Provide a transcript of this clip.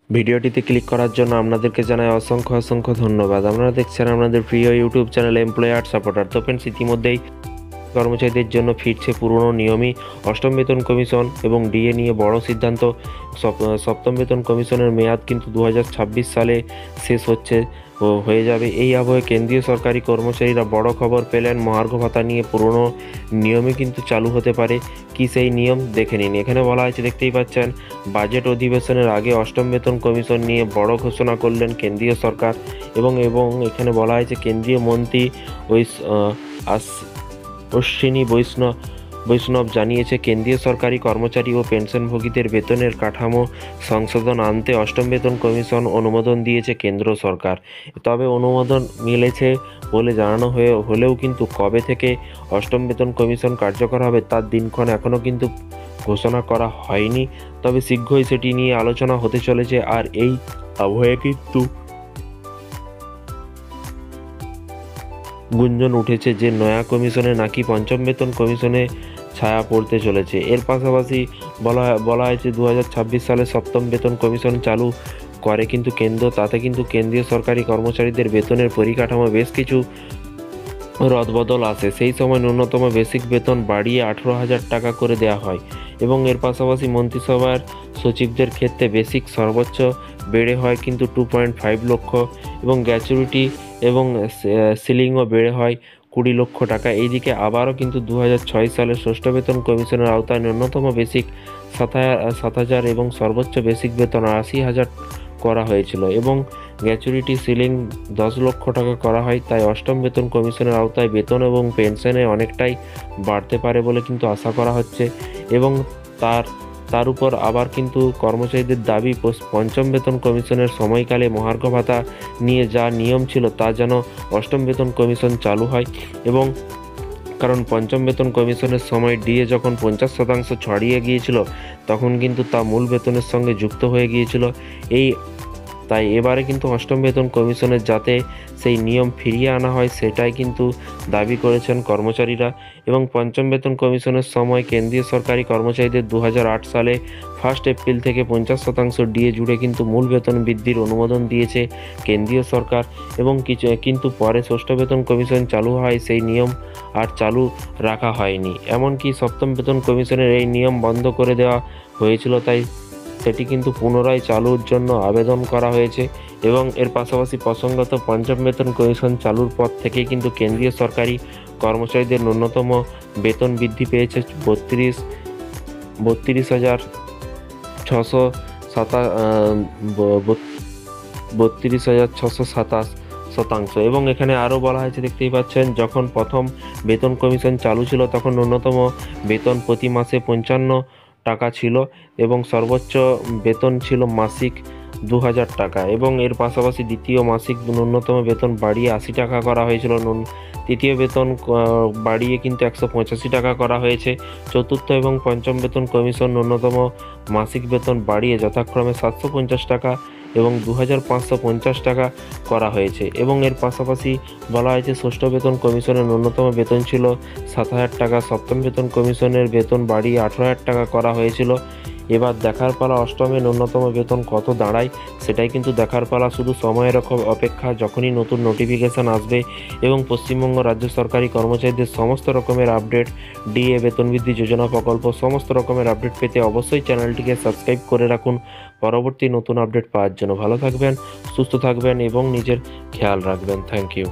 ভিডিওটিতে ক্লিক করার জন্য আপনাদেরকে জানাই অসংখ্য অসংখ্য ধন্যবাদ। আপনারা দেখছেন আপনাদের প্রিয় ইউটিউব চ্যানেল এমপ্লয়ার সাপোর্টার। তো ফ্রেন্ডস, ইতিমধ্যেই কর্মচারীদের জন্য ফিরছে পুরনো নিয়মই অষ্টম বেতন কমিশন এবং ডিএ নিয়ে বড় সিদ্ধান্ত। সপ্তম বেতন কমিশনের মেয়াদ কিন্তু 2026 সালে শেষ হয়ে যাবে। এই আবহে কেন্দ্রীয় সরকারি কর্মচারীরা বড় খবর পেলেন, মহার্ঘ ভাতা নিয়ে পুরনো নিয়মে কিন্তু চালু হতে পারে। কি সেই নিয়ম দেখে নিন। এখানে বলা হয়েছে, দেখতেই পাচ্ছেন, বাজেট অধিবেশনের আগে অষ্টম বেতন কমিশন নিয়ে বড় ঘোষণা করলেন কেন্দ্রীয় সরকার এবং এখানে বলা হয়েছে কেন্দ্রীয় মন্ত্রী অশ্বিনী বৈষ্ণব জানিয়েছে, কেন্দ্রীয় সরকারি কর্মচারী ও পেনশনভোগীদের বেতনের কাঠামো সংশোধন আনতে অষ্টম বেতন কমিশন অনুমোদন দিয়েছে কেন্দ্র সরকার। তবে অনুমোদন মিলেছে বলে জানানো হলেও কিন্তু কবে থেকে অষ্টম বেতন কমিশন কার্যকর হবে তার দিনক্ষণ এখনও কিন্তু ঘোষণা করা হয়নি। তবে শীঘ্রই সেটি নিয়ে আলোচনা হতে চলেছে। আর এই আবহে কিন্তু গুঞ্জন উঠেছে যে নয়া কমিশনে নাকি পঞ্চম বেতন কমিশনে ছায়া পড়তে চলেছে। এর পাশাপাশি বলা হয়েছে 2026 সালে সপ্তম বেতন কমিশন চালু করে কিন্তু কেন্দ্র। তাতে কিন্তু কেন্দ্রীয় সরকারি কর্মচারীদের বেতনের পরিকাঠামো বেশ কিছু রদবদল আসে। সেই সময় ন্যূনতম বেসিক বেতন বাড়িয়ে 18,000 টাকা করে দেওয়া হয় এবং এর পাশাপাশি মন্ত্রিসভার সচিবদের ক্ষেত্রে বেসিক সর্বোচ্চ বেড়ে হয় কিন্তু 2.5 লক্ষ এবং গ্র্যাচুইটি এবং সিলিংও বেড়ে হয় 20 লক্ষ টাকা। এইদিকে আবারও কিন্তু 2006 সালে ষষ্ঠ বেতন কমিশনের আওতায় ন্যূনতম বেসিক 7,000 এবং সর্বোচ্চ বেসিক বেতন 80,000 করা হয়েছিল এবং গ্র্যাচুইটি সিলিং 10 লক্ষ টাকা করা হয়। তাই অষ্টম বেতন কমিশনের আওতায় বেতন এবং পেনশনে অনেকটাই বাড়তে পারে বলে কিন্তু আশা করা হচ্ছে এবং তার উপর আবার কিন্তু কর্মচারীদের দাবি, পঞ্চম বেতন কমিশনের সময়কালে মহার্ঘ ভাতা নিয়ে যা নিয়ম ছিল তা যেন অষ্টম বেতন কমিশন চালু হয় এবং কারণ পঞ্চম বেতন কমিশনের সময় ডিএ যখন 50% ছড়িয়ে গিয়েছিল তখন কিন্তু তা মূল বেতনের সঙ্গে যুক্ত হয়ে গিয়েছিল। তাই এবারে কিন্তু অষ্টম বেতন কমিশনের যাতে সেই নিয়ম ফিরিয়ে আনা হয় সেটাই কিন্তু দাবি করেছেন কর্মচারীরা এবং পঞ্চম বেতন কমিশনের সময় কেন্দ্রীয় সরকারি কর্মচারীদের 2008 সালে 1 এপ্রিল থেকে 50% ডিএ জুড়ে কিন্তু মূল বেতন বৃদ্ধির অনুমোদন দিয়েছে কেন্দ্রীয় সরকার এবং কিন্তু পরে ষষ্ঠ বেতন কমিশন চালু হয় সেই নিয়ম আর চালু রাখা হয়নি। এমনকি সপ্তম বেতন কমিশনের এই নিয়ম বন্ধ করে দেওয়া হয়েছিল, তাই সেটি কিন্তু পুনরায় চালুর জন্য আবেদন করা হয়েছে এবং এর পাশাপাশি প্রসঙ্গত পঞ্চম বেতন কমিশন চালুর পর থেকেই কিন্তু কেন্দ্রীয় সরকারি কর্মচারীদের ন্যূনতম বেতন বৃদ্ধি পেয়েছে 32,627 এবং এখানে আরও বলা হয়েছে, দেখতেই পাচ্ছেন, যখন প্রথম বেতন কমিশন চালু ছিল তখন ন্যূনতম বেতন প্রতি মাসে 55 টাকা ছিল এবং সর্বোচ্চ বেতন ছিল মাসিক 2,000 টাকা এবং এর পাশাপাশি দ্বিতীয় মাসিক ন্যূনতম বেতন বাড়িয়ে 80 টাকা করা হয়েছিল। তৃতীয় বেতন বাড়িয়ে কিন্তু 185 টাকা করা হয়েছে। চতুর্থ এবং পঞ্চম বেতন কমিশন ন্যূনতম মাসিক বেতন বাড়িয়ে যথাক্রমে 750 টাকা এবং 2,550 টাকা করা হয়েছে এবং এর পাশাপাশি বলা হয়েছে ষষ্ঠ বেতন কমিশনের ন্যূনতম বেতন ছিল 7,000 টাকা। সপ্তম বেতন কমিশনের বেতন বাড়িয়ে 18,000 টাকা করা হয়েছিল। এবার দেখার পালা অষ্টমে ন্যূনতম বেতন কত দাঁড়ায় সেটাই কিন্তু দেখার পালা। শুধু সময়ের অপেক্ষা, যখনই নতুন নোটিফিকেশান আসবে এবং পশ্চিমবঙ্গ রাজ্য সরকারি কর্মচারীদের সমস্ত রকমের আপডেট, ডিএ, বেতন বৃদ্ধি যোজনা প্রকল্প, সমস্ত রকমের আপডেট পেতে অবশ্যই চ্যানেলটিকে সাবস্ক্রাইব করে রাখুন পরবর্তী নতুন আপডেট পাওয়ার জন্য। ভালো থাকবেন, সুস্থ থাকবেন এবং নিজের খেয়াল রাখবেন। Thank you.